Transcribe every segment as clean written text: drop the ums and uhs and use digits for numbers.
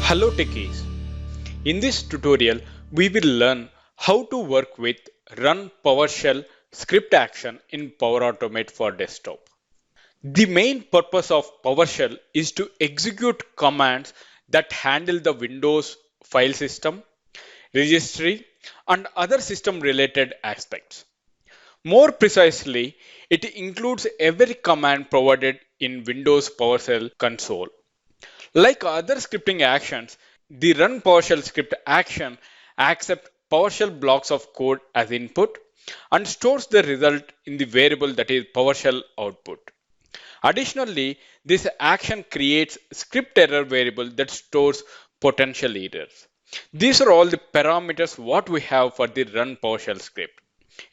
Hello techies. In this tutorial, we will learn how to work with Run PowerShell script action in Power Automate for desktop. The main purpose of PowerShell is to execute commands that handle the Windows file system, registry, and other system related aspects. More precisely, it includes every command provided in Windows PowerShell console. Like other scripting actions, the run PowerShell script action accepts PowerShell blocks of code as input and stores the result in the variable that is PowerShell output. Additionally, this action creates script error variable that stores potential errors. These are all the parameters what we have for the run PowerShell script.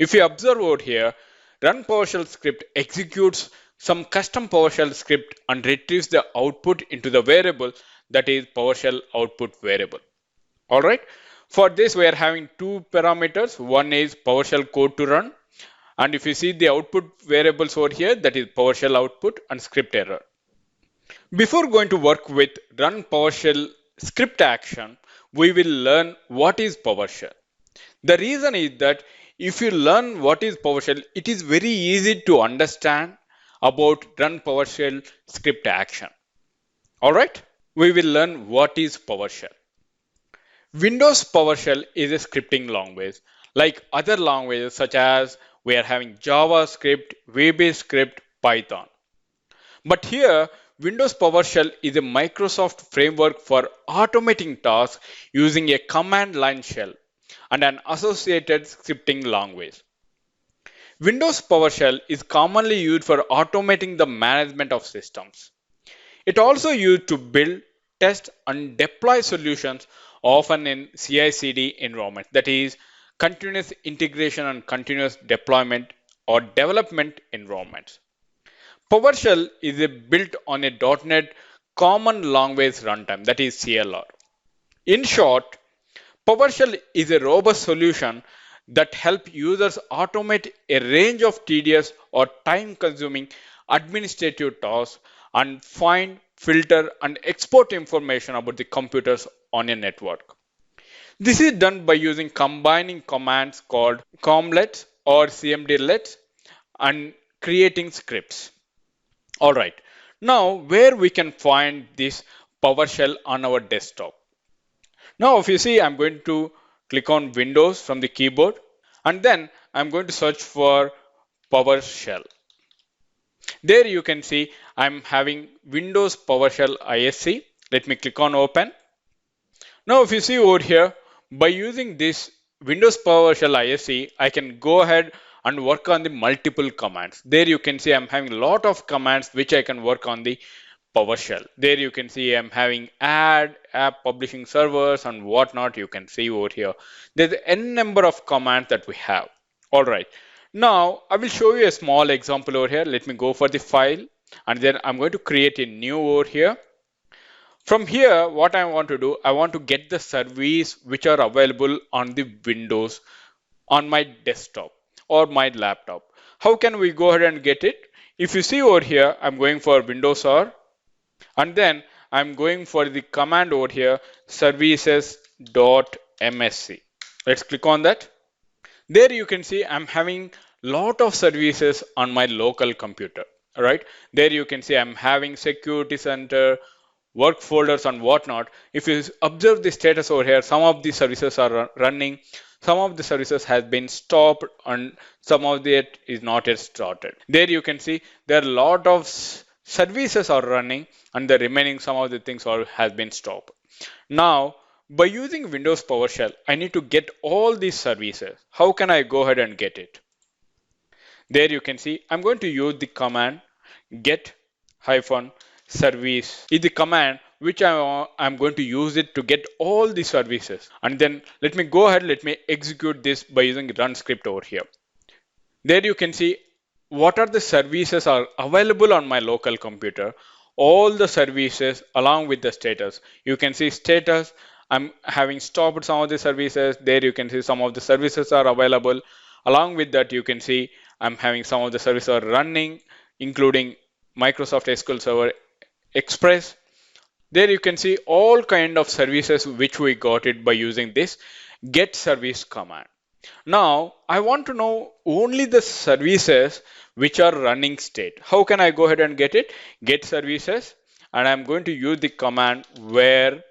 If you observe over here, run PowerShell script executes some custom PowerShell script and retrieves the output into the variable that is PowerShell output variable. Alright, for this we are having two parameters. One is PowerShell code to run, and if you see the output variables over here, that is PowerShell output and script error. Before going to work with run PowerShell script action, we will learn what is PowerShell. The reason is that if you learn what is PowerShell, it is very easy to understand about run PowerShell script action. Alright, we will learn what is PowerShell. Windows PowerShell is a scripting language like other languages such as we are having JavaScript, VB Python. But here, Windows PowerShell is a Microsoft framework for automating tasks using a command line shell and an associated scripting language. Windows PowerShell is commonly used for automating the management of systems. It also used to build, test, and deploy solutions often in CI/CD environment, that is, continuous integration and continuous deployment or development environments. PowerShell is built on a .NET Common Language Runtime, that is CLR. In short, PowerShell is a robust solution that helps users automate a range of tedious or time-consuming administrative tasks and find, filter, and export information about the computers on a network. This is done by using combining commands called COMLETs or CMDLETs and creating scripts. Alright, now where we can find this PowerShell on our desktop. Now if you see, I'm going to click on Windows from the keyboard and then I'm going to search for PowerShell. There you can see I'm having Windows PowerShell ISC. Let me click on Open. Now if you see over here, by using this Windows PowerShell ISC, I can go ahead and work on the multiple commands. There you can see I'm having a lot of commands which I can work on the PowerShell. There you can see I'm having add, app publishing servers and whatnot. You can see over here. There's n number of commands that we have. Alright. Now I will show you a small example over here. Let me go for the file and then I'm going to create a new over here. From here, what I want to do, I want to get the service which are available on the Windows on my desktop or my laptop. How can we go ahead and get it? If you see over here, I'm going for Windows R and then I'm going for the command over here, services.msc. Let's click on that. There you can see I'm having lot of services on my local computer. All right. There you can see I'm having security center, work folders and whatnot. If you observe the status over here, some of the services are running, some of the services has been stopped and some of it is not yet started. There you can see there are a lot of services are running and the remaining some of the things has been stopped. Now by using Windows PowerShell, I need to get all these services. How can I go ahead and get it? There you can see I'm going to use the command get-service is the command which I'm going to use it to get all the services. And then let me go ahead, let me execute this by using run script over here. There you can see what are the services are available on my local computer. All the services along with the status. You can see status. I'm having stopped some of the services. There you can see some of the services are available. Along with that, you can see I'm having some of the services are running, including Microsoft SQL Server Express, There you can see all kind of services which we got it by using this get service command. Now I want to know only the services which are running state. How can I go ahead and get it? Get services, and I'm going to use the command where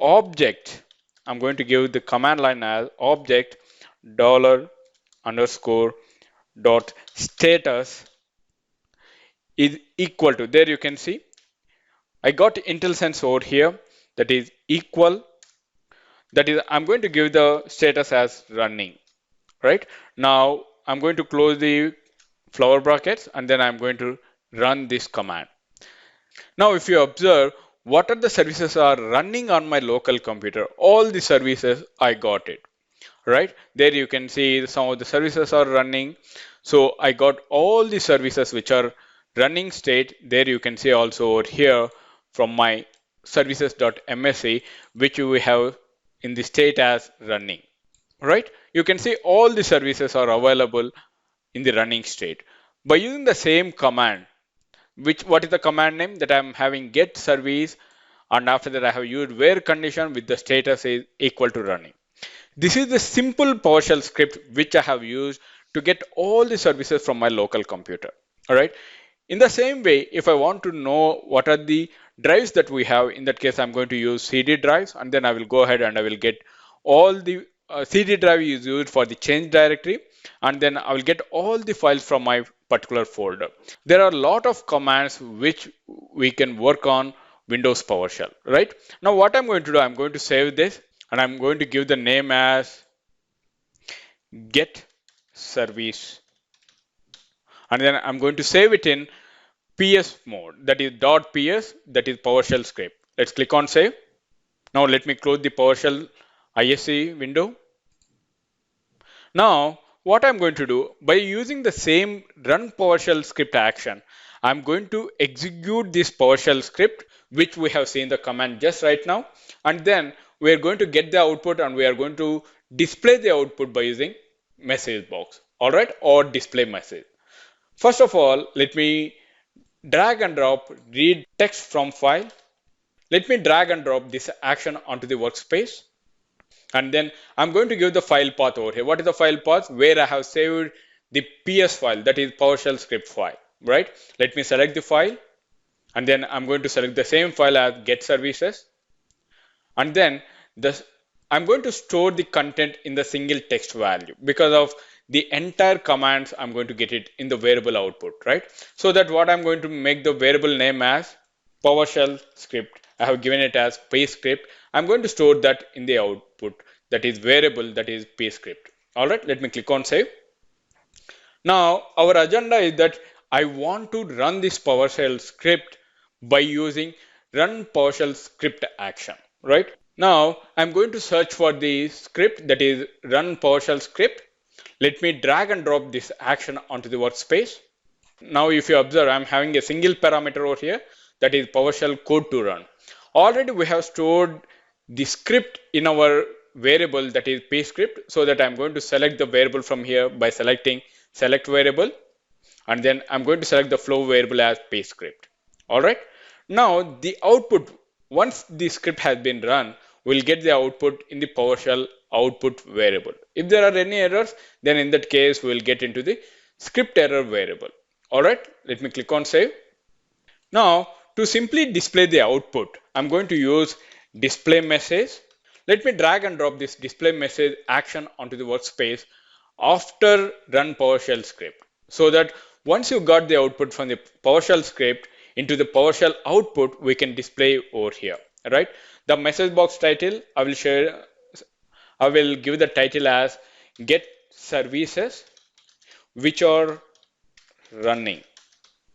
object, I'm going to give the command line as object dollar underscore dot status is equal to, there you can see I got IntelliSense over here, that is equal, that is I'm going to give the status as running, right? Now I'm going to close the flower brackets and then I'm going to run this command. Now if you observe what are the services are running on my local computer, all the services I got it, right? There you can see some of the services are running. So I got all the services which are running state. There you can see also over here from my services.msc, which we have in the state as running, right? You can see all the services are available in the running state. By using the same command, which what is the command name that I'm having get service, and after that I have used where condition with the status is equal to running. This is the simple PowerShell script which I have used to get all the services from my local computer. All right. In the same way, if I want to know what are the drives that we have, in that case, I'm going to use CD drives, and then I will go ahead and I will get all the CD drive is used for the change directory, and then I will get all the files from my particular folder. There are a lot of commands which we can work on Windows PowerShell, right? Now, what I'm going to do, I'm going to save this and I'm going to give the name as get service, and then I'm going to save it in PS mode, that is .ps, that is PowerShell script. Let's click on save. Now let me close the PowerShell ISC window. Now what I'm going to do, by using the same run PowerShell script action, I'm going to execute this PowerShell script which we have seen the command just right now, and then we are going to get the output and we are going to display the output by using message box, all right, or display message. First of all, let me drag and drop read text from file. Let me drag and drop this action onto the workspace. And then I'm going to give the file path over here. What is the file path? Where I have saved the PS file, that is PowerShell script file, right? Let me select the file, and then I'm going to select the same file as get services. And then I'm going to store the content in the single text value because of the entire commands. I'm going to get it in the variable output, right? So that what I'm going to make the variable name as PowerShell script. I have given it as PScript. I'm going to store that in the output, that is variable, that is PScript. All right, let me click on save. Now our agenda is that I want to run this PowerShell script by using run PowerShell script action, right? Now I'm going to search for the script, that is run PowerShell script. Let me drag and drop this action onto the workspace. Now if you observe, I'm having a single parameter over here, that is PowerShell code to run. Already we have stored the script in our variable, that is PScript, so that I'm going to select the variable from here by selecting select variable, and then I'm going to select the flow variable as PScript. All right. Now the output, once the script has been run, we'll get the output in the PowerShell output variable. If there are any errors, then in that case we'll get into the script error variable. All right. Let me click on save. Now to simply display the output, I'm going to use display message. Let me drag and drop this display message action onto the workspace after run PowerShell script, so that once you got the output from the PowerShell script into the PowerShell output, we can display over here, right? The message box title, I will give the title as get services which are running.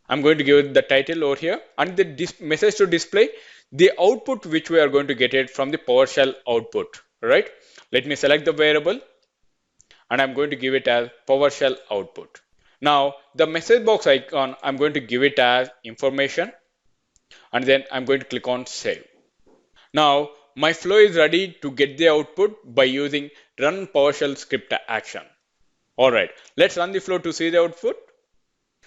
I'm going to give the title over here, and the message to display the output which we are going to get it from the PowerShell output, right? Let me select the variable and I'm going to give it as PowerShell output. Now the message box icon, I'm going to give it as information, and then I'm going to click on save. Now my flow is ready to get the output by using run PowerShell script action. All right, let's run the flow to see the output.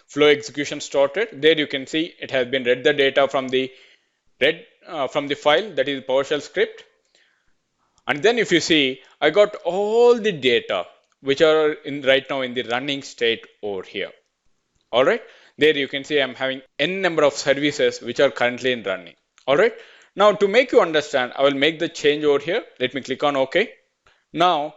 Flow execution started. There you can see it has been read the data from the read from the file, that is PowerShell script. And then if you see, I got all the data which are in right now in the running state over here. All right. There you can see I'm having n number of services which are currently in running. All right. Now to make you understand, I will make the change over here. Let me click on OK. Now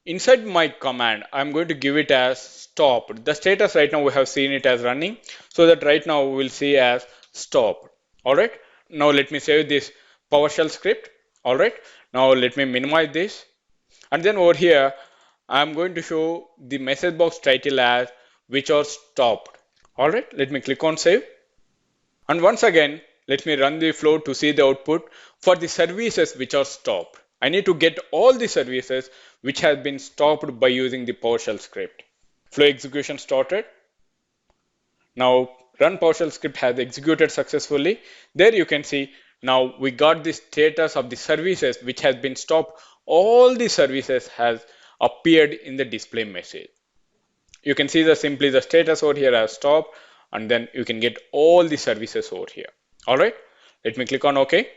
inside my command, I'm going to give it as stopped. The status right now we have seen it as running, so that right now we will see as stopped. All right. Now let me save this PowerShell script. All right. Now let me minimize this, and then over here I'm going to show the message box title as which are stopped. All right. Let me click on save, and once again let me run the flow to see the output for the services which are stopped. I need to get all the services which have been stopped by using the PowerShell script. Flow execution started. Now run PowerShell script has executed successfully. There you can see now we got the status of the services which has been stopped. All the services has appeared in the display message. You can see simply the status over here as stopped, and then you can get all the services over here. All right. Let me click on OK.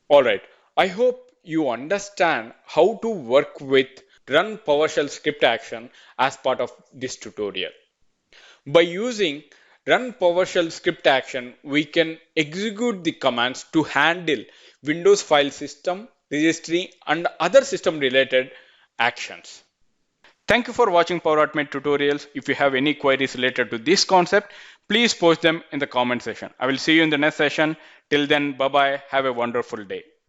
All right. I hope you understand how to work with run PowerShell script action as part of this tutorial. By using run PowerShell script action, we can execute the commands to handle Windows file system, registry, and other system related actions. Thank you for watching Power Automate tutorials. If you have any queries related to this concept, please post them in the comment section. I will see you in the next session. Till then, bye bye. Have a wonderful day.